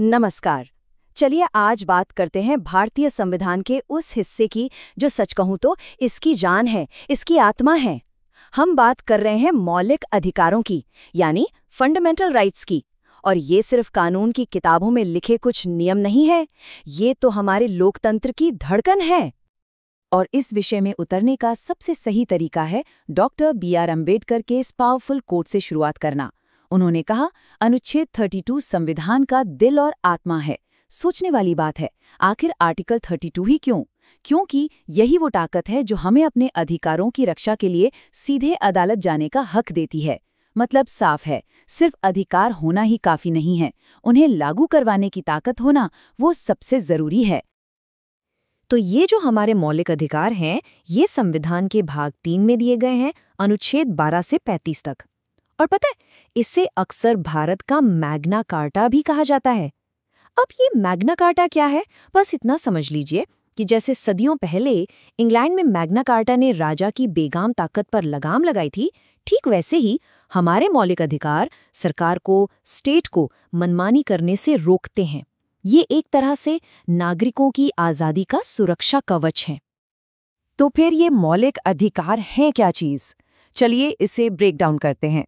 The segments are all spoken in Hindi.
नमस्कार। चलिए आज बात करते हैं भारतीय संविधान के उस हिस्से की जो सच कहूं तो इसकी जान है, इसकी आत्मा है। हम बात कर रहे हैं मौलिक अधिकारों की, यानी फंडामेंटल राइट्स की। और ये सिर्फ कानून की किताबों में लिखे कुछ नियम नहीं है, ये तो हमारे लोकतंत्र की धड़कन है। और इस विषय में उतरने का सबसे सही तरीका है डॉक्टर बी.आर. अम्बेडकर के इस पावरफुल कोट से शुरुआत करना। उन्होंने कहा, अनुच्छेद 32 संविधान का दिल और आत्मा है। सोचने वाली बात है, आखिर आर्टिकल 32 ही क्यों? क्योंकि यही वो ताकत है जो हमें अपने अधिकारों की रक्षा के लिए सीधे अदालत जाने का हक देती है। मतलब साफ है, सिर्फ अधिकार होना ही काफी नहीं है, उन्हें लागू करवाने की ताकत होना वो सबसे जरूरी है। तो ये जो हमारे मौलिक अधिकार हैं, ये संविधान के भाग 3 में दिए गए हैं, अनुच्छेद 12 से 35 तक। और पता है, इसे अक्सर भारत का मैग्ना कार्टा भी कहा जाता है। अब ये मैग्ना कार्टा क्या है, बस इतना समझ लीजिए कि जैसे सदियों पहले इंग्लैंड में मैग्ना कार्टा ने राजा की बेगाम ताकत पर लगाम लगाई थी, ठीक वैसे ही हमारे मौलिक अधिकार सरकार को, स्टेट को मनमानी करने से रोकते हैं। ये एक तरह से नागरिकों की आज़ादी का सुरक्षा कवच है। तो फिर ये मौलिक अधिकार हैं क्या चीज़? चलिए इसे ब्रेक डाउन करते हैं।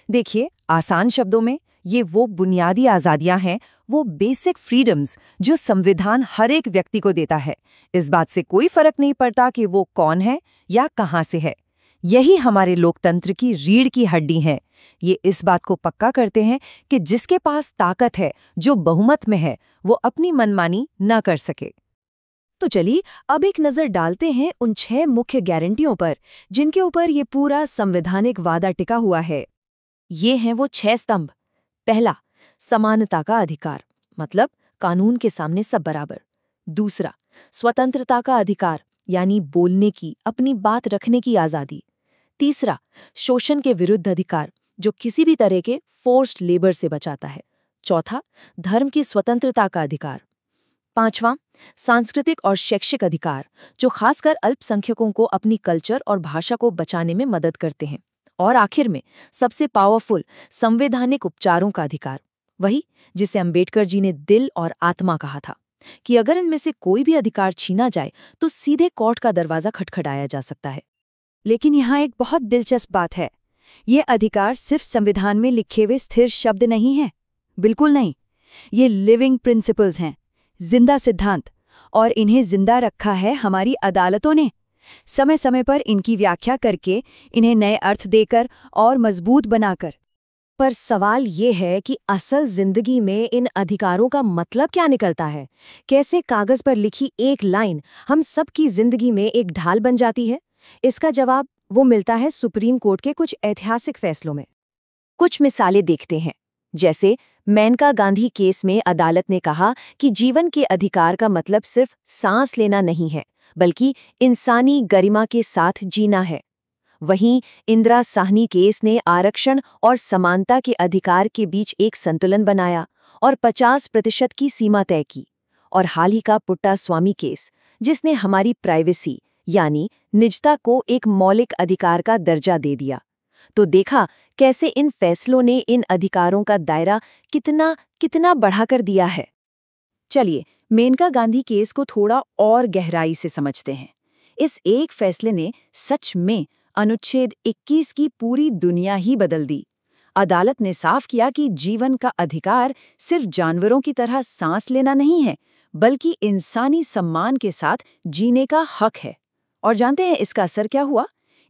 देखिए, आसान शब्दों में ये वो बुनियादी आज़ादियां हैं, वो बेसिक फ्रीडम्स जो संविधान हर एक व्यक्ति को देता है। इस बात से कोई फर्क नहीं पड़ता कि वो कौन है या कहाँ से है। यही हमारे लोकतंत्र की रीढ़ की हड्डी है। ये इस बात को पक्का करते हैं कि जिसके पास ताकत है, जो बहुमत में है, वो अपनी मनमानी न कर सके। तो चलिए अब एक नज़र डालते हैं उन 6 मुख्य गारंटियों पर, जिनके ऊपर ये पूरा संवैधानिक वादा टिका हुआ है। ये हैं वो 6 स्तंभ। पहला, समानता का अधिकार, मतलब कानून के सामने सब बराबर। दूसरा, स्वतंत्रता का अधिकार, यानी बोलने की, अपनी बात रखने की आज़ादी। तीसरा, शोषण के विरुद्ध अधिकार, जो किसी भी तरह के फोर्स्ड लेबर से बचाता है। चौथा, धर्म की स्वतंत्रता का अधिकार। पांचवां, सांस्कृतिक और शैक्षिक अधिकार, जो खासकर अल्पसंख्यकों को अपनी कल्चर और भाषा को बचाने में मदद करते हैं। और आखिर में सबसे पावरफुल, संवैधानिक उपचारों का अधिकार, वही जिसे अंबेडकर जी ने दिल और आत्मा कहा था, कि अगर इनमें से कोई भी अधिकार छीना जाए तो सीधे कोर्ट का दरवाजा खटखटाया जा सकता है। लेकिन यहाँ एक बहुत दिलचस्प बात है, ये अधिकार सिर्फ संविधान में लिखे हुए स्थिर शब्द नहीं हैं। बिल्कुल नहीं, ये लिविंग प्रिंसिपल्स हैं, जिंदा सिद्धांत। और इन्हें जिंदा रखा है हमारी अदालतों ने, समय समय पर इनकी व्याख्या करके, इन्हें नए अर्थ देकर और मजबूत बनाकर। पर सवाल ये है कि असल जिंदगी में इन अधिकारों का मतलब क्या निकलता है? कैसे कागज पर लिखी एक लाइन हम सबकी जिंदगी में एक ढाल बन जाती है? इसका जवाब वो मिलता है सुप्रीम कोर्ट के कुछ ऐतिहासिक फैसलों में। कुछ मिसालें देखते हैं। जैसे मेनका गांधी केस में अदालत ने कहा कि जीवन के अधिकार का मतलब सिर्फ सांस लेना नहीं है, बल्कि इंसानी गरिमा के साथ जीना है। वहीं इंदिरा साहनी केस ने आरक्षण और समानता के अधिकार के बीच एक संतुलन बनाया और 50% की सीमा तय की। और हाल ही का पुट्टा स्वामी केस, जिसने हमारी प्राइवेसी यानी निजता को एक मौलिक अधिकार का दर्जा दे दिया। तो देखा कैसे इन फैसलों ने इन अधिकारों का दायरा कितना कितना बढ़ाकर दिया है। चलिए मेनका गांधी केस को थोड़ा और गहराई से समझते हैं। इस एक फैसले ने सच में अनुच्छेद 21 की पूरी दुनिया ही बदल दी। अदालत ने साफ किया कि जीवन का अधिकार सिर्फ जानवरों की तरह सांस लेना नहीं है, बल्कि इंसानी सम्मान के साथ जीने का हक है। और जानते हैं इसका असर क्या हुआ?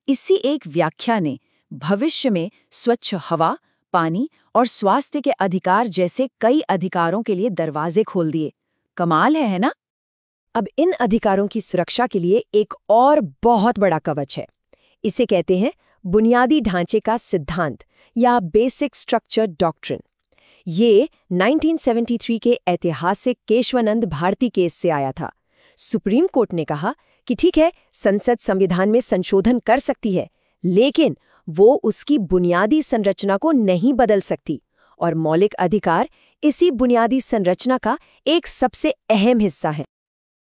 इसी एक व्याख्या ने भविष्य में स्वच्छ हवा, पानी और स्वास्थ्य के अधिकार जैसे कई अधिकारों के लिए दरवाजे खोल दिए। कमाल है ना? अब इन अधिकारों की सुरक्षा के लिए एक और बहुत बड़ा कवच है। इसे कहते हैं बुनियादी ढांचे का सिद्धांत या बेसिक स्ट्रक्चर डॉक्ट्रिन। ये 1973 के ऐतिहासिक केशवानंद भारती केस से आया था। सुप्रीम कोर्ट ने कहा कि ठीक है, संसद संविधान में संशोधन कर सकती है, लेकिन वो उसकी बुनियादी संरचना को नहीं बदल सकती। और मौलिक अधिकार इसी बुनियादी संरचना का एक सबसे अहम हिस्सा है।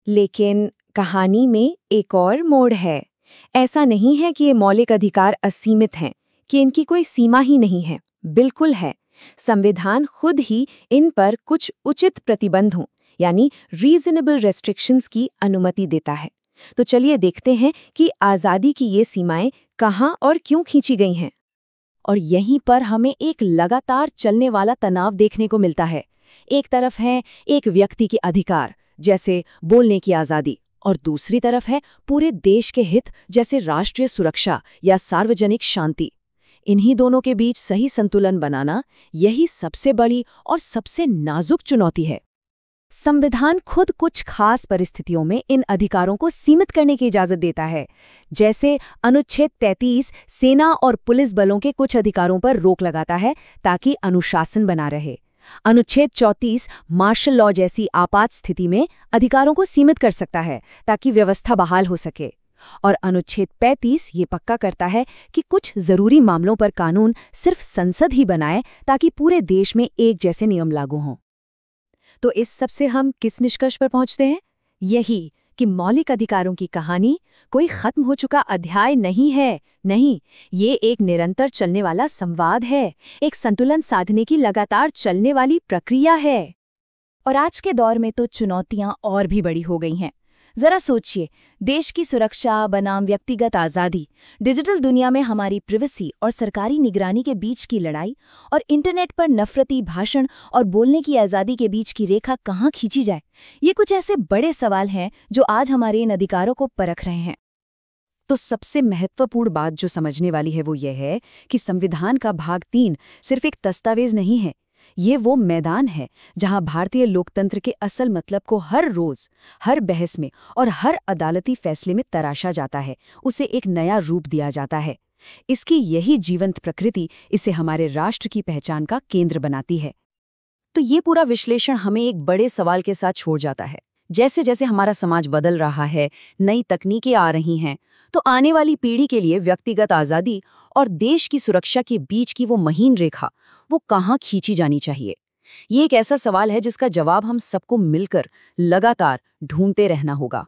लेकिन कहानी में एक और मोड़ है। ऐसा नहीं है कि ये मौलिक अधिकार असीमित हैं, कि इनकी कोई सीमा ही नहीं है। बिल्कुल है। संविधान खुद ही इन पर कुछ उचित प्रतिबंधों यानी रीजनेबल रेस्ट्रिक्शंस की अनुमति देता है। तो चलिए देखते हैं कि आज़ादी की ये सीमाएं कहाँ और क्यों खींची गई हैं। और यहीं पर हमें एक लगातार चलने वाला तनाव देखने को मिलता है। एक तरफ है एक व्यक्ति के अधिकार जैसे बोलने की आज़ादी, और दूसरी तरफ है पूरे देश के हित जैसे राष्ट्रीय सुरक्षा या सार्वजनिक शांति। इन्हीं दोनों के बीच सही संतुलन बनाना यही सबसे बड़ी और सबसे नाजुक चुनौती है। संविधान खुद कुछ खास परिस्थितियों में इन अधिकारों को सीमित करने की इजाजत देता है। जैसे अनुच्छेद 33 सेना और पुलिस बलों के कुछ अधिकारों पर रोक लगाता है ताकि अनुशासन बना रहे। अनुच्छेद 34 मार्शल लॉ जैसी आपात स्थिति में अधिकारों को सीमित कर सकता है ताकि व्यवस्था बहाल हो सके। और अनुच्छेद 35 ये पक्का करता है कि कुछ जरूरी मामलों पर कानून सिर्फ संसद ही बनाए ताकि पूरे देश में एक जैसे नियम लागू हों। तो इस सब से हम किस निष्कर्ष पर पहुंचते हैं? यही कि मौलिक अधिकारों की कहानी कोई खत्म हो चुका अध्याय नहीं है। नहीं, ये एक निरंतर चलने वाला संवाद है, एक संतुलन साधने की लगातार चलने वाली प्रक्रिया है। और आज के दौर में तो चुनौतियां और भी बड़ी हो गई हैं। जरा सोचिए, देश की सुरक्षा बनाम व्यक्तिगत आज़ादी, डिजिटल दुनिया में हमारी प्राइवेसी और सरकारी निगरानी के बीच की लड़ाई, और इंटरनेट पर नफरती भाषण और बोलने की आज़ादी के बीच की रेखा कहाँ खींची जाए। ये कुछ ऐसे बड़े सवाल हैं जो आज हमारे इन अधिकारों को परख रहे हैं। तो सबसे महत्वपूर्ण बात जो समझने वाली है वो ये है कि संविधान का भाग 3 सिर्फ एक दस्तावेज नहीं है। ये वो मैदान है जहां भारतीय लोकतंत्र के असल मतलब को हर रोज, हर बहस में और हर अदालती फैसले में तराशा जाता है, उसे एक नया रूप दिया जाता है। इसकी यही जीवंत प्रकृति इसे हमारे राष्ट्र की पहचान का केंद्र बनाती है। तो ये पूरा विश्लेषण हमें एक बड़े सवाल के साथ छोड़ जाता है। जैसे जैसे हमारा समाज बदल रहा है, नई तकनीकें आ रही हैं, तो आने वाली पीढ़ी के लिए व्यक्तिगत आज़ादी और देश की सुरक्षा के बीच की वो महीन रेखा, वो कहाँ खींची जानी चाहिए? ये एक ऐसा सवाल है जिसका जवाब हम सबको मिलकर लगातार ढूंढते रहना होगा।